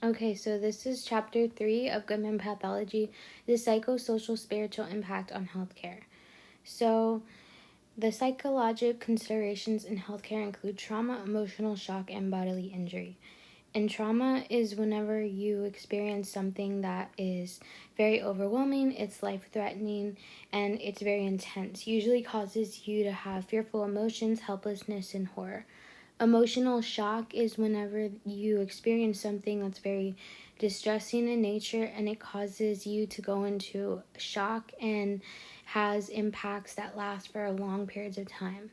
Okay, so this is Chapter 3 of Goodman Pathology, the Psychosocial Spiritual Impact on Healthcare. So, the psychological considerations in healthcare include trauma, emotional shock, and bodily injury. And trauma is whenever you experience something that is very overwhelming, it's life-threatening, and it's very intense. Usually causes you to have fearful emotions, helplessness, and horror. Emotional shock is whenever you experience something that's very distressing in nature and it causes you to go into shock and has impacts that last for long periods of time.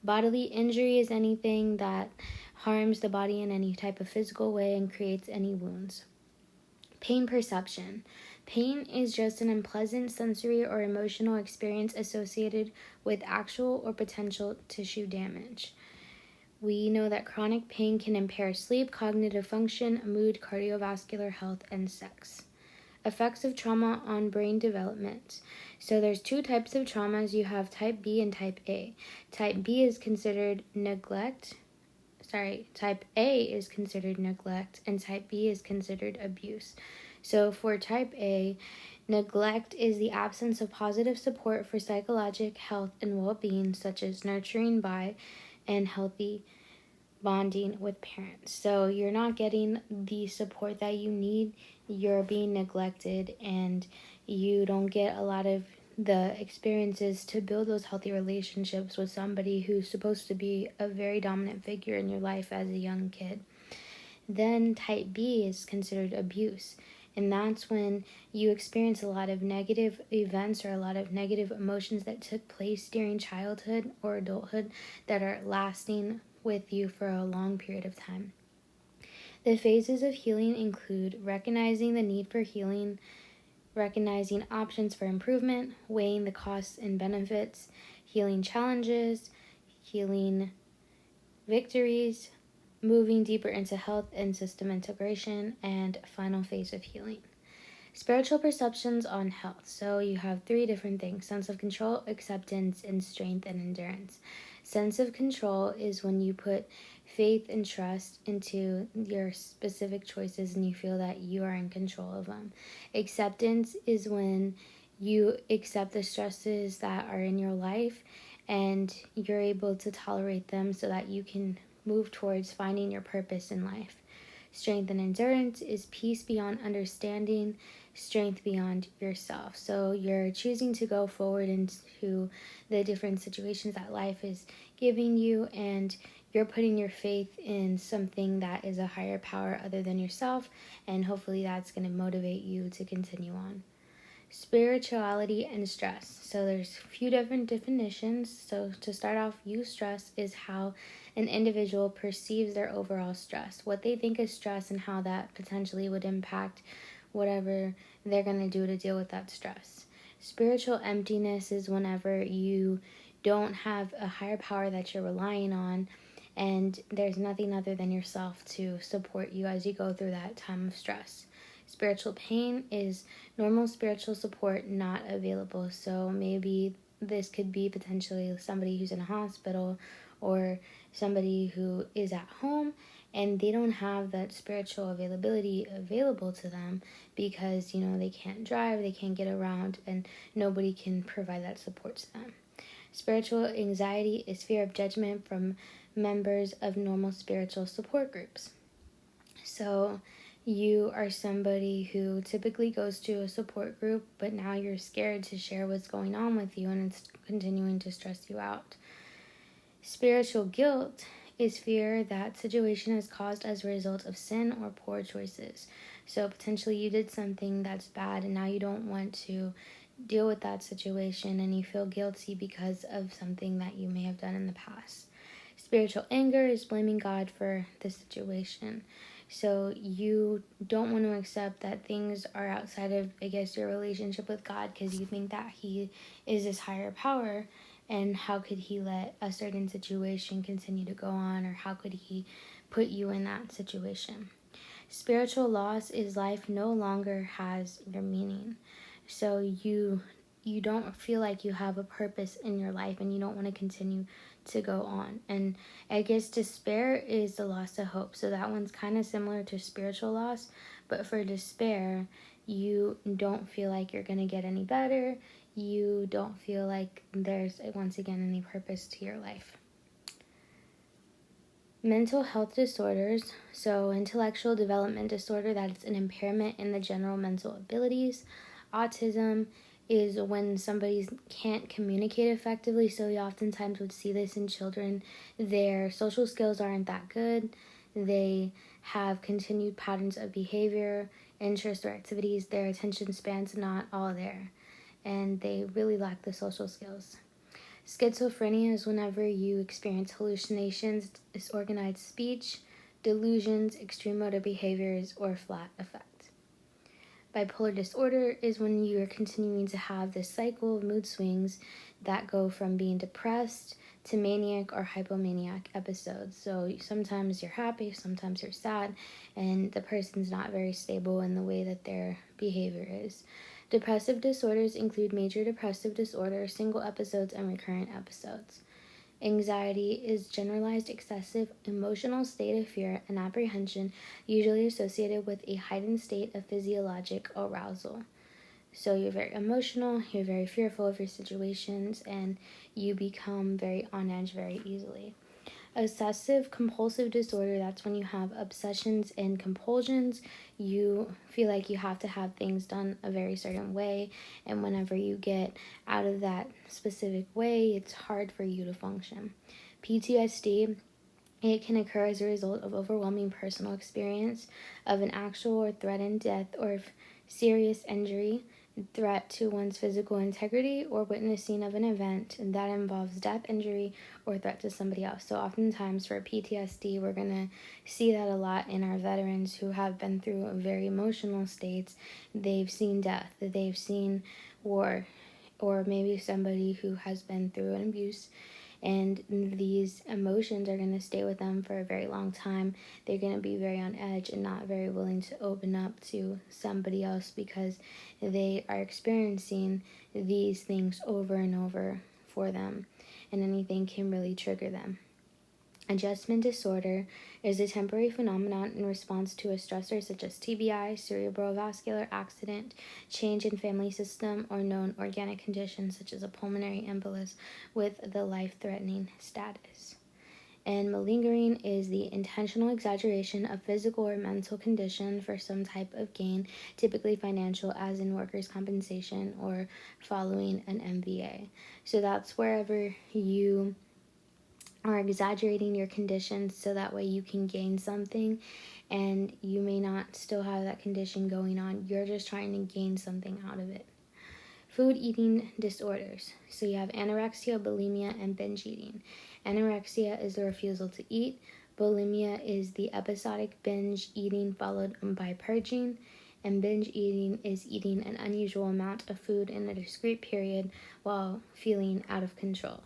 Bodily injury is anything that harms the body in any type of physical way and creates any wounds. Pain perception. Pain is just an unpleasant sensory or emotional experience associated with actual or potential tissue damage. We know that chronic pain can impair sleep, cognitive function, mood, cardiovascular health, and sex. Effects of trauma on brain development. So there's two types of traumas. You have type B and type A. Type A is considered neglect, and type B is considered abuse. So for type A, neglect is the absence of positive support for psychological health and well-being, such as nurturing by and healthy bonding with parents. So you're not getting the support that you need, you're being neglected, and you don't get a lot of the experiences to build those healthy relationships with somebody who's supposed to be a very dominant figure in your life as a young kid. Then type B is considered abuse. And that's when you experience a lot of negative events or a lot of negative emotions that took place during childhood or adulthood that are lasting with you for a long period of time. The phases of healing include recognizing the need for healing, recognizing options for improvement, weighing the costs and benefits, healing challenges, healing victories, moving deeper into health and system integration, and final phase of healing. Spiritual perceptions on health. So you have three different things: sense of control, acceptance, and strength and endurance. Sense of control is when you put faith and trust into your specific choices and you feel that you are in control of them. Acceptance is when you accept the stresses that are in your life and you're able to tolerate them so that you can move towards finding your purpose in life. Strength and endurance is peace beyond understanding, strength beyond yourself. So you're choosing to go forward into the different situations that life is giving you, and you're putting your faith in something that is a higher power other than yourself, and hopefully that's going to motivate you to continue on. Spirituality and stress. So there's a few different definitions. So to start off, eustress is how an individual perceives their overall stress, what they think is stress and how that potentially would impact whatever they're going to do to deal with that stress. Spiritual emptiness is whenever you don't have a higher power that you're relying on and there's nothing other than yourself to support you as you go through that time of stress. Spiritual pain is normal spiritual support not available. So maybe this could be potentially somebody who's in a hospital or somebody who is at home and they don't have that spiritual availability available to them because, they can't drive, they can't get around, and nobody can provide that support to them. Spiritual anxiety is fear of judgment from members of normal spiritual support groups. So you are somebody who typically goes to a support group, but now you're scared to share what's going on with you and it's continuing to stress you out. Spiritual guilt is fear that situation is caused as a result of sin or poor choices. So potentially you did something that's bad and now you don't want to deal with that situation and you feel guilty because of something that you may have done in the past. Spiritual anger is blaming God for the situation. So you don't want to accept that things are outside of, your relationship with God because you think that He is this higher power, and how could He let a certain situation continue to go on, or how could He put you in that situation? Spiritual loss is life no longer has your meaning. So you don't feel like you have a purpose in your life and you don't want to continue to go on. And I guess despair is the loss of hope. So that one's kind of similar to spiritual loss, but for despair, you don't feel like you're going to get any better. You don't feel like there's, once again, any purpose to your life. Mental health disorders, so intellectual development disorder, that's an impairment in the general mental abilities. Autism is when somebody can't communicate effectively, so we oftentimes would see this in children. Their social skills aren't that good. They have continued patterns of behavior, interests, or activities. Their attention span's not all there, and they really lack the social skills. Schizophrenia is whenever you experience hallucinations, disorganized speech, delusions, extreme motor behaviors, or flat affect. Bipolar disorder is when you are continuing to have this cycle of mood swings that go from being depressed to maniac or hypomaniac episodes. So sometimes you're happy, sometimes you're sad, and the person's not very stable in the way that their behavior is. Depressive disorders include major depressive disorder, single episodes, and recurrent episodes. Anxiety is generalized excessive emotional state of fear and apprehension, usually associated with a heightened state of physiologic arousal. So you're very emotional, you're very fearful of your situations, and you become very on edge very easily. Obsessive compulsive disorder, that's when you have obsessions and compulsions. You feel like you have to have things done a very certain way, and whenever you get out of that specific way, it's hard for you to function. PTSD, it can occur as a result of overwhelming personal experience of an actual or threatened death or serious injury, threat to one's physical integrity, or witnessing of an event that involves death, injury, or threat to somebody else. So oftentimes for PTSD, we're going to see that a lot in our veterans who have been through very emotional states. They've seen death, they've seen war, or maybe somebody who has been through an abuse, and these emotions are going to stay with them for a very long time. They're going to be very on edge and not very willing to open up to somebody else because they are experiencing these things over and over for them, and anything can really trigger them. Adjustment disorder is a temporary phenomenon in response to a stressor such as TBI, cerebrovascular accident, change in family system, or known organic conditions such as a pulmonary embolus with the life-threatening status. And malingering is the intentional exaggeration of physical or mental condition for some type of gain, typically financial, as in workers' compensation or following an MBA. So that's wherever you are exaggerating your condition so that way you can gain something, and you may not still have that condition going on. You're just trying to gain something out of it. Food eating disorders. So you have anorexia, bulimia, and binge eating. Anorexia is the refusal to eat. Bulimia is the episodic binge eating followed by purging. And binge eating is eating an unusual amount of food in a discrete period while feeling out of control.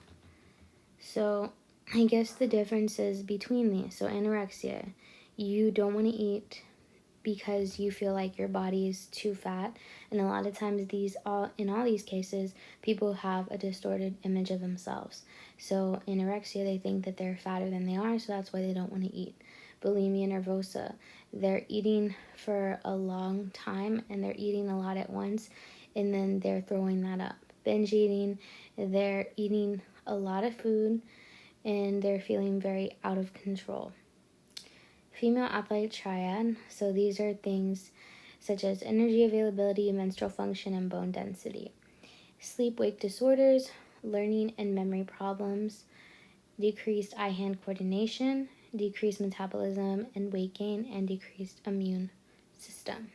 So I guess the differences between these. So anorexia, you don't want to eat because you feel like your body is too fat, and a lot of times in all these cases, people have a distorted image of themselves. So anorexia, they think that they're fatter than they are, so that's why they don't want to eat. Bulimia nervosa, they're eating for a long time and they're eating a lot at once, and then they're throwing that up. Binge eating, they're eating a lot of food and they're feeling very out of control. Female athletic triad, so these are things such as energy availability, menstrual function, and bone density. Sleep-wake disorders, learning and memory problems, decreased eye-hand coordination, decreased metabolism and weight gain, and decreased immune system.